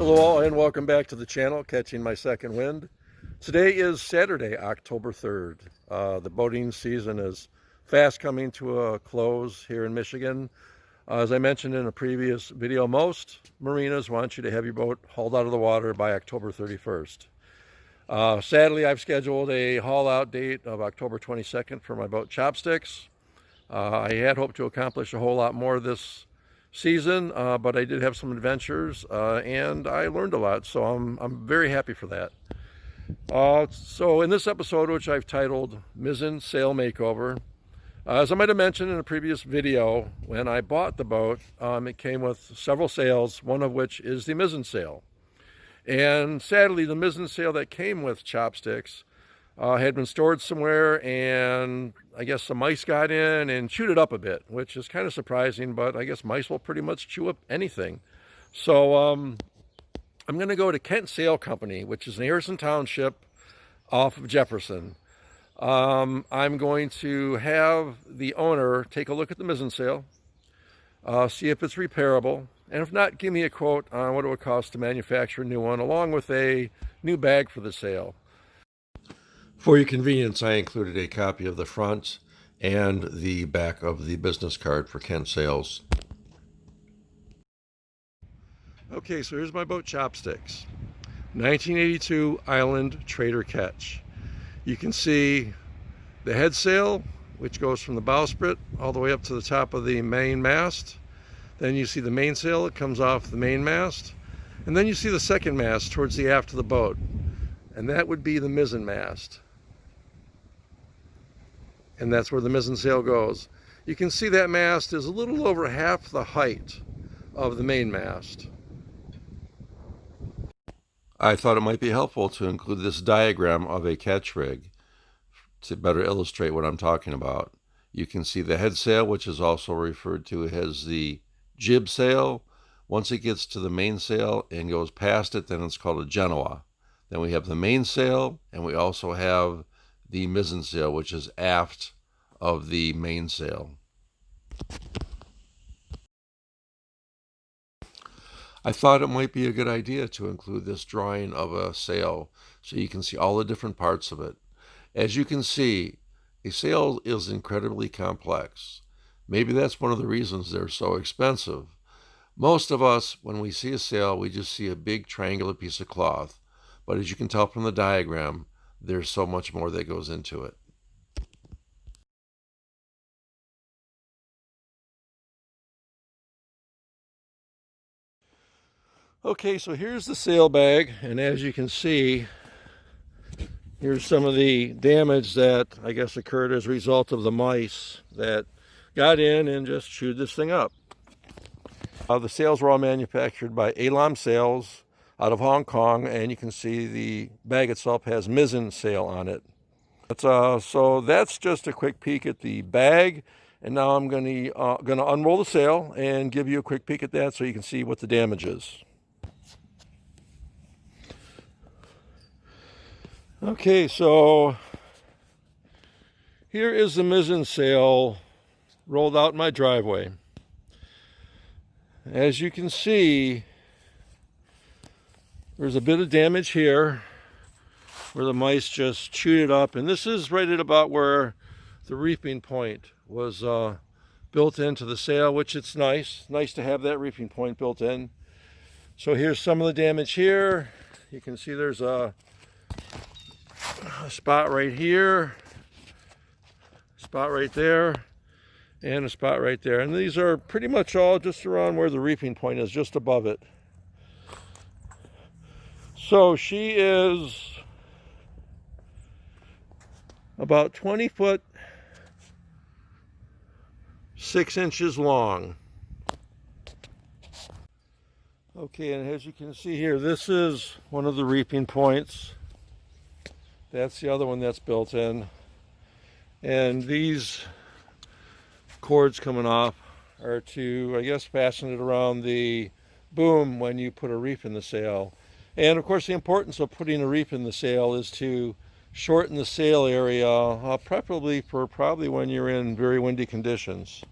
Hello all and welcome back to the channel, Catching My Second Wind. Today is Saturday, October 3rd. The boating season is fast coming to a close here in Michigan. As I mentioned in a previous video, most marinas want you to have your boat hauled out of the water by October 31st. Sadly, I've scheduled a haul out date of October 22nd for my boat Chopsticks. I had hoped to accomplish a whole lot more this season, but I did have some adventures and I learned a lot, so I'm very happy for that. So in this episode, which I've titled Mizzen Sail Makeover, as I might have mentioned in a previous video, when I bought the boat, it came with several sails, one of which is the Mizzen Sail. And sadly, the Mizzen Sail that came with Chopsticks had been stored somewhere, and I guess some mice got in and chewed it up a bit, which is kind of surprising, but I guess mice will pretty much chew up anything. So I'm going to go to Kent Sail Company, which is in Harrison Township off of Jefferson. I'm going to have the owner take a look at the Mizzen Sail, see if it's repairable, and if not, give me a quote on what it would cost to manufacture a new one, along with a new bag for the sail. For your convenience, I included a copy of the front and the back of the business card for Kent Sails. Okay, so here's my boat Chopsticks. 1982 Island Trader Ketch. You can see the head sail, which goes from the bowsprit all the way up to the top of the main mast. Then you see the mainsail, it comes off the main mast. And then you see the second mast towards the aft of the boat. And that would be the mizzen mast. And that's where the mizzen sail goes. You can see that mast is a little over half the height of the main mast. I thought it might be helpful to include this diagram of a ketch rig to better illustrate what I'm talking about. You can see the head sail, which is also referred to as the jib sail. Once it gets to the mainsail and goes past it, then it's called a genoa. Then we have the mainsail, and we also have the mizzen sail, which is aft of the mainsail. I thought it might be a good idea to include this drawing of a sail so you can see all the different parts of it. As you can see, a sail is incredibly complex. Maybe that's one of the reasons they're so expensive. Most of us, when we see a sail, we just see a big triangular piece of cloth. But as you can tell from the diagram, there's so much more that goes into it. Okay, so here's the sail bag, and as you can see, here's some of the damage that I guess occurred as a result of the mice that got in and just chewed this thing up. The sails were all manufactured by Elam Sails out of Hong Kong, and you can see the bag itself has Mizzen Sail on it. So that's just a quick peek at the bag, and now I'm going to unroll the sail and give you a quick peek at that so you can see what the damage is. Okay, so here is the Mizzen Sail rolled out in my driveway. As you can see, there's a bit of damage here where the mice just chewed it up, and this is right at about where the reaping point was built into the sail, which it's nice to have that reaping point built in. So here's some of the damage here. You can see there's a spot right here, spot right there, and a spot right there. And these are pretty much all just around where the reaping point is, just above it. So she is about 20 foot 6 inches long. Okay, and as you can see here, this is one of the reaping points. That's the other one that's built in. And these cords coming off are to, I guess, fasten it around the boom when you put a reef in the sail. And of course, the importance of putting a reef in the sail is to shorten the sail area, preferably for when you're in very windy conditions.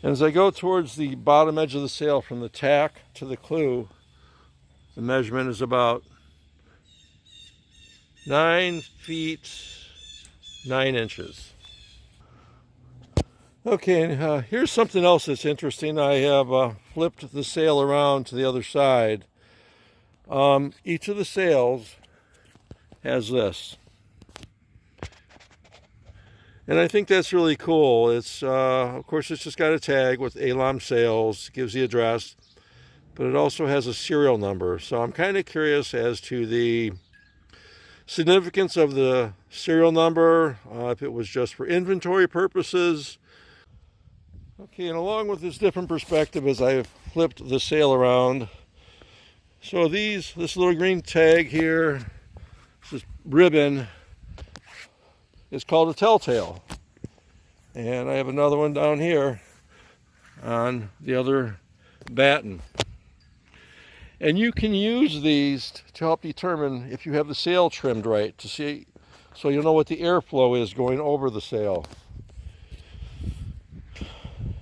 And as I go towards the bottom edge of the sail from the tack to the clew, the measurement is about 9 feet 9 inches. Okay, and here's something else that's interesting. I have flipped the sail around to the other side. Each of the sails has this. And I think that's really cool. It's, of course, it's just got a tag with Alam Sales, gives the address, but it also has a serial number. So I'm kind of curious as to the significance of the serial number, if it was just for inventory purposes. Okay, and along with this different perspective as I've flipped the sail around, so this little green tag here, this ribbon, is called a telltale. And I have another one down here on the other batten. And you can use these to help determine if you have the sail trimmed right, to see, so you'll know what the airflow is going over the sail.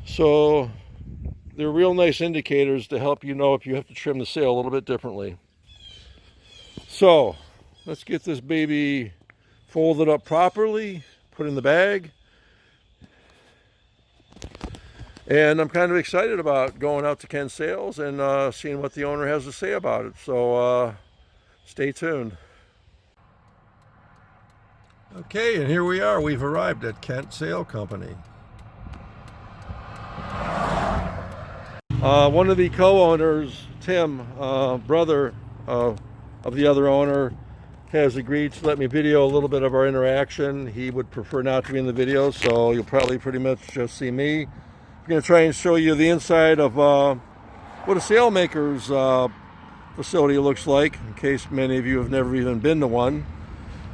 So they're real nice indicators to help you know if you have to trim the sail a little bit differently. So let's get this baby folded up properly, put in the bag. And I'm kind of excited about going out to Ken's Sales and seeing what the owner has to say about it. So stay tuned. Okay, and here we are. We've arrived at Kent Sail Company. One of the co-owners, Tim, brother of the other owner, has agreed to let me video a little bit of our interaction. He would prefer not to be in the video, so you'll probably pretty much just see me. I'm going to try and show you the inside of what a sailmaker's facility looks like, in case many of you have never even been to one.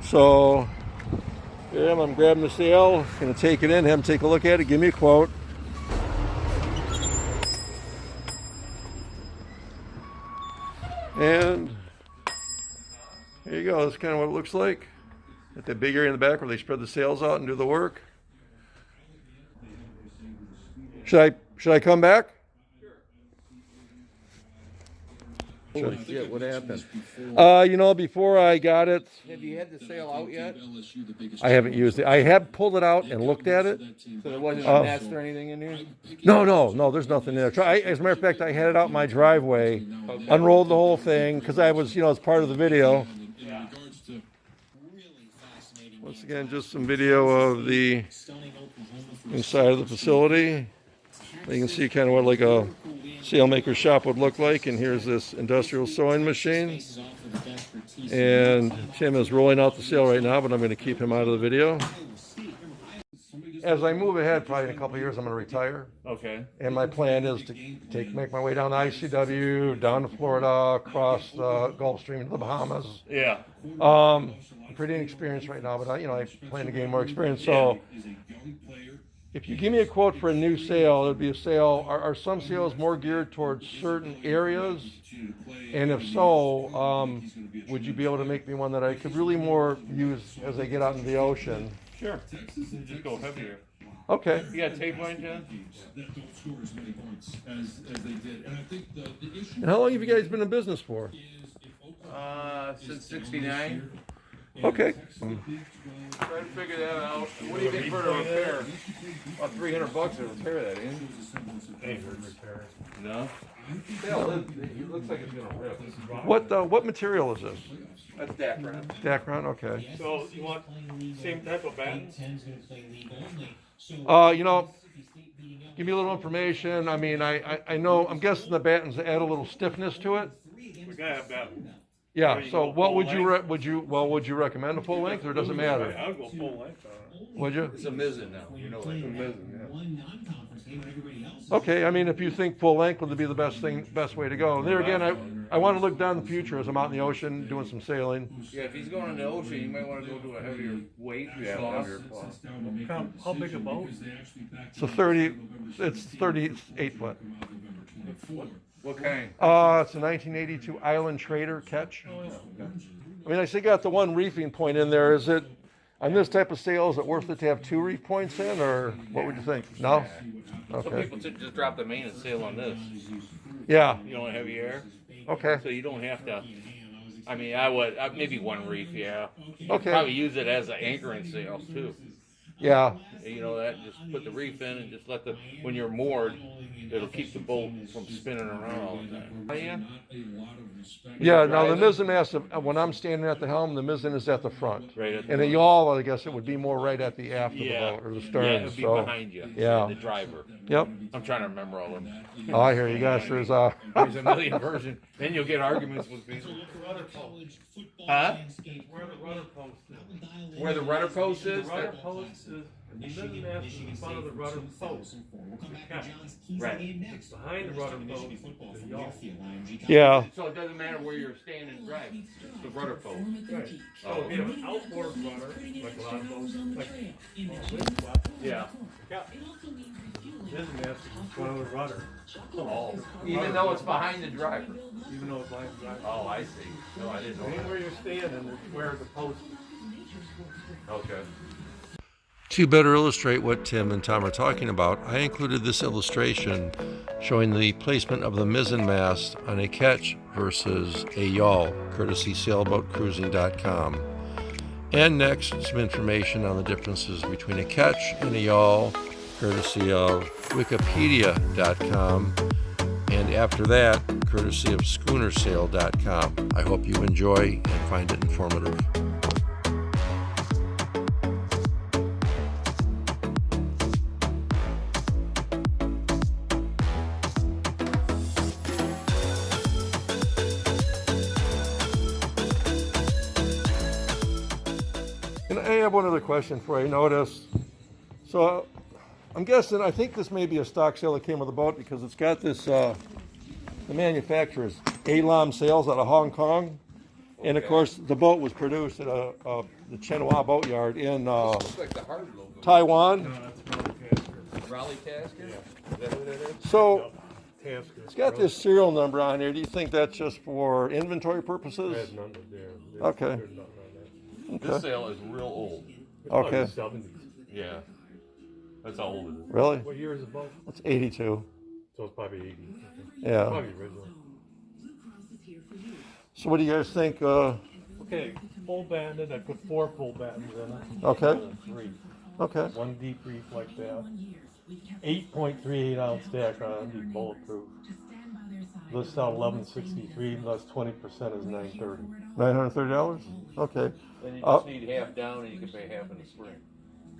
So, yeah, I'm grabbing the sail, going to take it in, have him take a look at it, give me a quote. And here you go. That's kind of what it looks like. Got that big area in the back where they spread the sails out and do the work. Should I come back? Holy shit, what happened? You know, before I got it... Have you had the sail out yet? I haven't used it. I have pulled it out and looked at it. So there wasn't a nest or anything in here? No, there's nothing in there. As a matter of fact, I had it out in my driveway, unrolled the whole thing, because I was, as part of the video. Once again, just some video of the inside of the facility. You can see kind of what like a sailmaker shop would look like. And here's this industrial sewing machine. And Tim is rolling out the sail right now, but I'm going to keep him out of the video. As I move ahead, probably in a couple of years, I'm going to retire. Okay. And my plan is to make my way down the ICW, down to Florida, across the Gulf Stream to the Bahamas. Yeah. I'm pretty inexperienced right now, but I plan to gain more experience. So if you give me a quote for a new sail, it would be a sail. Are some sails more geared towards certain areas? And if so, would you be able to make me one that I could really more use as I get out into the ocean? Sure. Just go heavier. Okay. You got tape line, John? And how long have you guys been in business for? Since '69. Okay. Trying to figure that out. What do you think for a repair? About $300 to repair that, Ian. Ain't for repair. No? It looks like it's gonna rip. What material is this? That's Dacron. Dacron, okay. So you want same type of battens? Give me a little information. I mean, I know, I'm guessing the battens add a little stiffness to it. We gotta have battens. Yeah, so what would you recommend a full length, or does it matter? I'll go full length on it. Would you? It's a Mizzen now. You know, like a Mizzen, yeah. Okay, I mean, if you think full length would be the best way to go. There again, I want to look down the future as I'm out in the ocean doing some sailing. Yeah, if he's going in the ocean, you might want to go to a heavier weight. Yeah, heavier class. How big a boat? So it's 38 foot. What kind? It's a 1982 Island Trader catch. I mean, I see got the one reefing point in there. Is it, on this type of sail, is it worth it to have 2 reef points in, or what would you think? No? Some Okay. people just drop the main and sail on this. Yeah. You don't have heavy air, Okay. so you don't have to. I mean, I would maybe one reef, yeah. Okay. Probably use it as an anchoring sail too. Yeah. You know that. Just put the reef in and just let when you're moored, it'll keep the boat from spinning around all the time. Oh yeah. Yeah. Now the mizzen mast, when I'm standing at the helm, the mizzen is at the front. Right at the And a front. yawl, I guess it would be more right at the aft of the Yeah. boat or the Yeah, stern. it'll be So behind you. Yeah. The driver. Yep. I'm trying to remember all of them. Oh, I hear you guys. There's There's a million versions. Then you'll get arguments with people. Huh? Where the rudder post is. Where the rudder post The is? rudder post is, the mizzen mast is in front of the rudder post. Right. It's behind the rudder post, the yawl. Yeah. So it doesn't matter where you're standing and driving. It's the rudder post. Right. Oh. So if you have an outboard rudder, like a lot of boats, like, Yeah. yeah. Mizzen mast is in front of the rudder, Oh. Even though it's behind the driver. even though it's behind the driver. Oh, I see. No, I didn't know that. Anywhere you're standing, it's where the post is. Okay. To better illustrate what Tim and Tom are talking about, I included this illustration showing the placement of the mizzen mast on a ketch versus a yawl, courtesy sailboatcruising.com. And next, some information on the differences between a ketch and a yawl, courtesy of wikipedia.com. And after that, courtesy of schoonersail.com. I hope you enjoy and find it informative. And I have one other question for you. Notice, so I'm guessing, I think this may be a stock sail that came with the boat because it's got this, the manufacturer's Alam Sails out of Hong Kong. And of course, the boat was produced at the Chenhua Boatyard in Looks like the Harvard logo. Taiwan. No, that's Raleigh Tasker? Is that who that is? So Tasker. it's got this serial number on here. Do you think that's just for inventory purposes? There's none of there. Okay. There's nothing on This sail is real old. that. Okay. It's probably 70s. Yeah. That's how old it is. Really? What year is the boat? It's 82. So it's probably 80. Yeah. Probably original. So what do you guys think? Okay, full banded. I put 4 full battens in it. Okay. 3. Okay. One deep reef like that. 8.38 ounce stack on, be bulletproof. List out 1163, less 20% is 930. $930? Okay. Then you just need half down and you can pay half in the spring.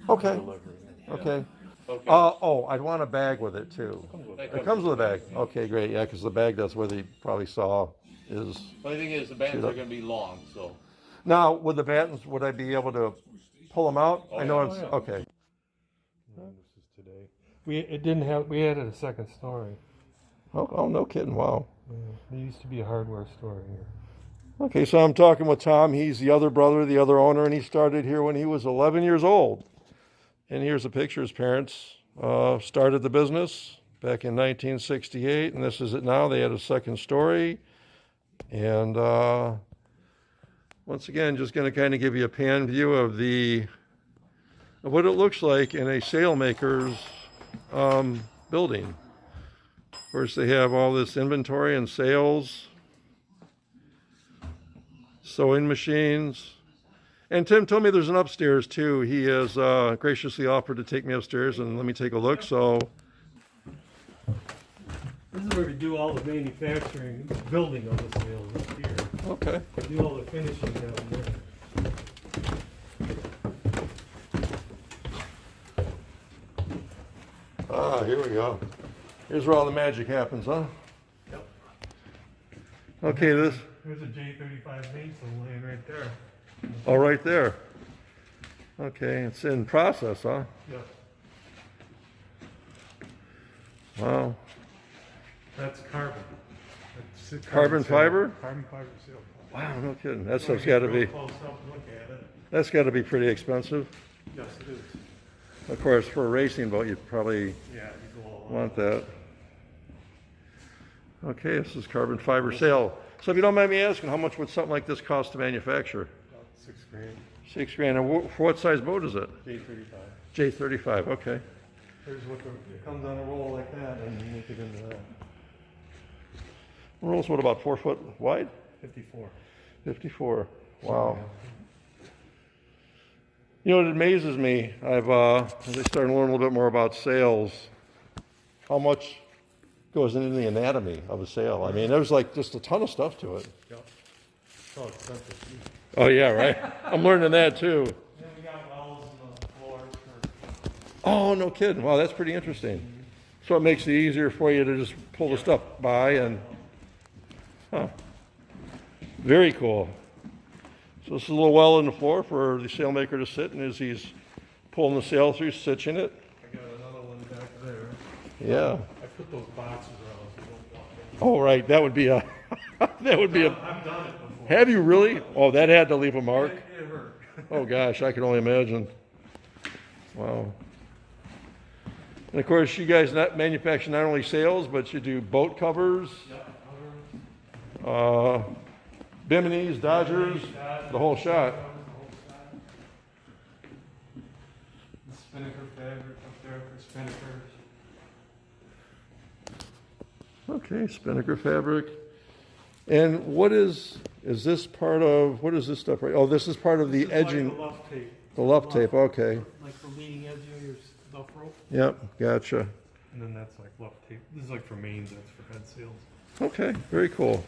Okay. Delivery. Okay. Okay. Oh, I'd want a bag with it too. That It comes with a bag. Okay, great. Yeah, because the bag, that's where they probably saw is. The only thing is the bands are going to be long, so. Now, with the battens, would I be able to pull them out? Oh, I know yeah. it's, Oh, yeah. okay. No, this is today. We added a second story. Oh, no kidding. Wow. Yeah, there used to be a hardware store here. Okay, so I'm talking with Tom. He's the other brother, the other owner, and he started here when he was 11 years old. And here's a picture. His parents started the business back in 1968, and this is it now. They had a second story. And once again, just going to kind of give you a pan view of what it looks like in a sailmaker's building. Of course, they have all this inventory and sails, sewing machines. And Tim told me there's an upstairs too. He has graciously offered to take me upstairs and let me take a look. So This is where we do all the manufacturing, building of the sails this here. okay. We do all the finishing down there. Ah, here we go. Here's where all the magic happens, huh? Yep. Okay, this. There's a J35 mainsail laying right there. Oh, right there. Okay, it's in process, huh? Yeah. Wow. That's carbon. That's Carbon sail. fiber? Carbon fiber sail. Wow, no kidding. That stuff's got to be. Close up, look at it. That's got to be pretty expensive. Yes, it is. Of course, for a racing boat, you'd probably Yeah, you go all on. want that. Okay, this is carbon fiber sail. So if you don't mind me asking, how much would something like this cost to manufacture? About 6 grand. $6,000. And for what size boat is it? J35. J35. Okay. Here's what it comes on a roll like that, and you make it into that. Rolls, what, about 4 foot wide? 54. 54. Wow. You know, it amazes me. As I started to learn a little bit more about sails, how much goes into the anatomy of a sail. I mean, there's like just a ton of stuff to it. Yep. So expensive. Oh yeah, right. I'm learning that too. Then we got wells in the floor. Oh, no kidding. Wow, that's pretty interesting. So it makes it easier for you to just pull the stuff by and, huh. Very cool. So this is a little well in the floor for the sailmaker to sit in as he's pulling the sail through, stitching it. I got another one back there. Yeah. I put those boxes around so you don't walk in. Oh, right. That would be a, that would be a, I've done it before. have you really? Oh, that had to leave a mark. It hurt. Oh gosh, I can only imagine. Wow. And of course, you guys not manufacture not only sails, but you do boat covers, biminis, dodgers, the whole shot. The spinnaker fabric up there for spinnakers. Okay, spinnaker fabric. And what is this part of, what is this stuff right? Oh, this is part of the This is edging, like the luff tape. the luff tape, okay. Like the leading edge of your luff rope. Yep, gotcha. And then that's like luff tape. This is like for mains, that's for head sails. Okay, very cool.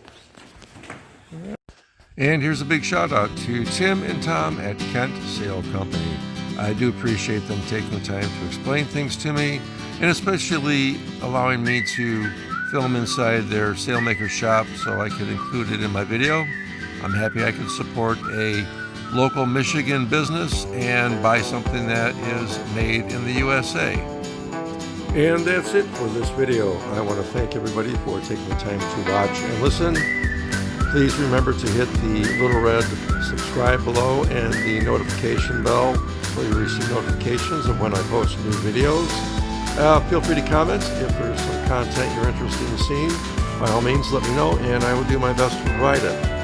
And here's a big shout out to Tim and Tom at Kent Sail Company. I do appreciate them taking the time to explain things to me, and especially allowing me to film inside their sailmaker shop so I could include it in my video. I'm happy I could support a local Michigan business and buy something that is made in the USA. And that's it for this video. I want to thank everybody for taking the time to watch and listen. Please remember to hit the little red subscribe below and the notification bell so you receive notifications of when I post new videos. Feel free to comment if there's some content you're interested in seeing. By all means, let me know and I will do my best to provide it.